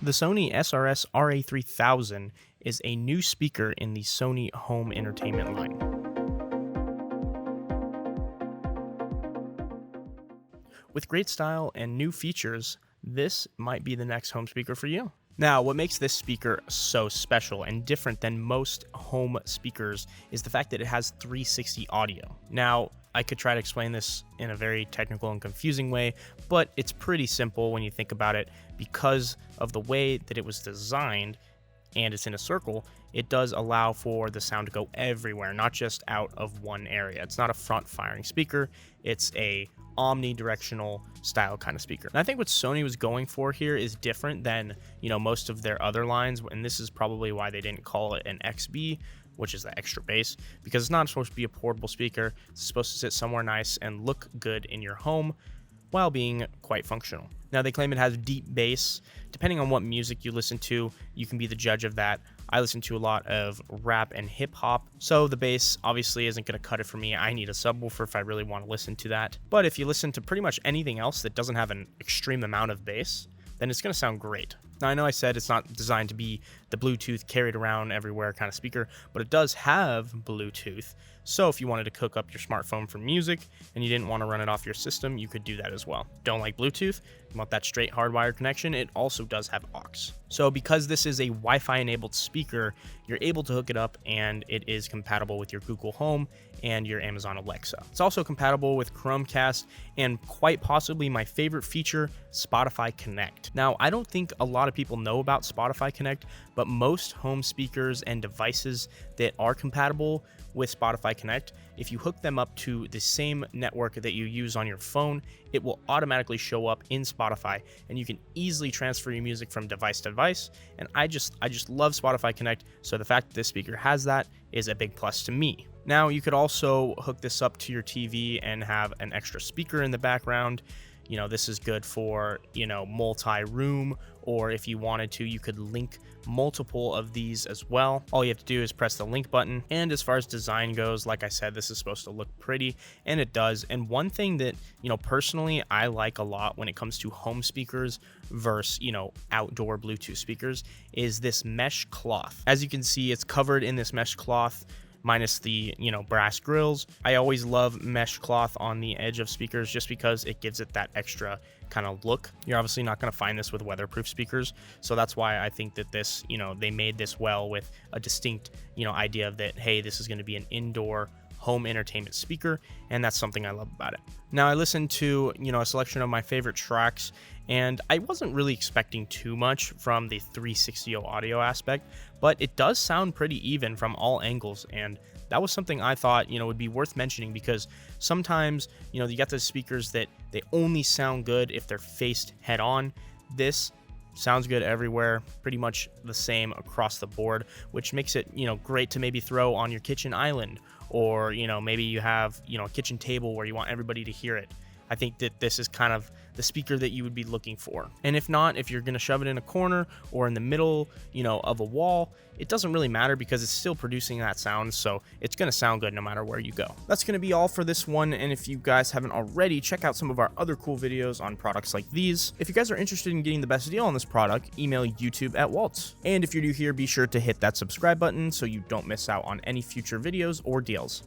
The Sony SRS-RA3000 is a new speaker in the Sony home entertainment line. With great style and new features, this might be the next home speaker for you. Now, what makes this speaker so special and different than most home speakers is the fact that it has 360 audio. Now, I could try to explain this in a very technical and confusing way, but it's pretty simple when you think about it. Because of the way that it was designed and it's in a circle, it does allow for the sound to go everywhere, not just out of one area. It's not a front-firing speaker, it's a omni-directional style kind of speaker. And I think what Sony was going for here is different than, most of their other lines, and this is probably why they didn't call it an XB, which is the extra bass, because it's not supposed to be a portable speaker. It's supposed to sit somewhere nice and look good in your home while being quite functional. Now, they claim it has deep bass. Depending on what music you listen to, you can be the judge of that. I listen to a lot of rap and hip hop, so the bass obviously isn't going to cut it for me. I need a subwoofer if I really want to listen to that. But if you listen to pretty much anything else that doesn't have an extreme amount of bass, then it's going to sound great. Now, I know I said it's not designed to be the Bluetooth carried around everywhere kind of speaker, but it does have Bluetooth. So if you wanted to hook up your smartphone for music and you didn't want to run it off your system, you could do that as well. Don't like Bluetooth? You want that straight hardwired connection? It also does have aux. So because this is a Wi-Fi enabled speaker, you're able to hook it up and it is compatible with your Google Home and your Amazon Alexa. It's also compatible with Chromecast and quite possibly my favorite feature, Spotify Connect. Now, I don't think a lot of people know about Spotify Connect, but most home speakers and devices that are compatible with Spotify Connect, if you hook them up to the same network that you use on your phone, it will automatically show up in Spotify, and you can easily transfer your music from device to device. And I just love Spotify Connect, so the fact that this speaker has that is a big plus to me. Now, you could also hook this up to your TV and have an extra speaker in the background. This is good for, multi-room, or if you wanted to, you could link multiple of these as well. All you have to do is press the link button. And as far as design goes, like I said, this is supposed to look pretty, and it does. And one thing that, personally I like a lot when it comes to home speakers versus, outdoor Bluetooth speakers is this mesh cloth. As you can see, it's covered in this mesh cloth, minus the, brass grills. I always love mesh cloth on the edge of speakers just because it gives it that extra kind of look. You're obviously not going to find this with weatherproof speakers, so that's why I think that this, they made this well with a distinct, idea of that, hey, this is going to be an indoor home entertainment speaker, and that's something I love about it. Now, I listened to, a selection of my favorite tracks, and I wasn't really expecting too much from the 360 audio aspect, but it does sound pretty even from all angles, and that was something I thought, would be worth mentioning, because sometimes, you get those speakers that they only sound good if they're faced head on. This sounds good everywhere, pretty much the same across the board, which makes it, great to maybe throw on your kitchen island, or, maybe you have, a kitchen table where you want everybody to hear it. I think that this is kind of the speaker that you would be looking for. And if not, if you're going to shove it in a corner or in the middle, of a wall, it doesn't really matter because it's still producing that sound, so it's going to sound good no matter where you go. That's going to be all for this one, and if you guys haven't already, check out some of our other cool videos on products like these. If you guys are interested in getting the best deal on this product, email youtube@Waltz. And if you're new here, be sure to hit that subscribe button so you don't miss out on any future videos or deals.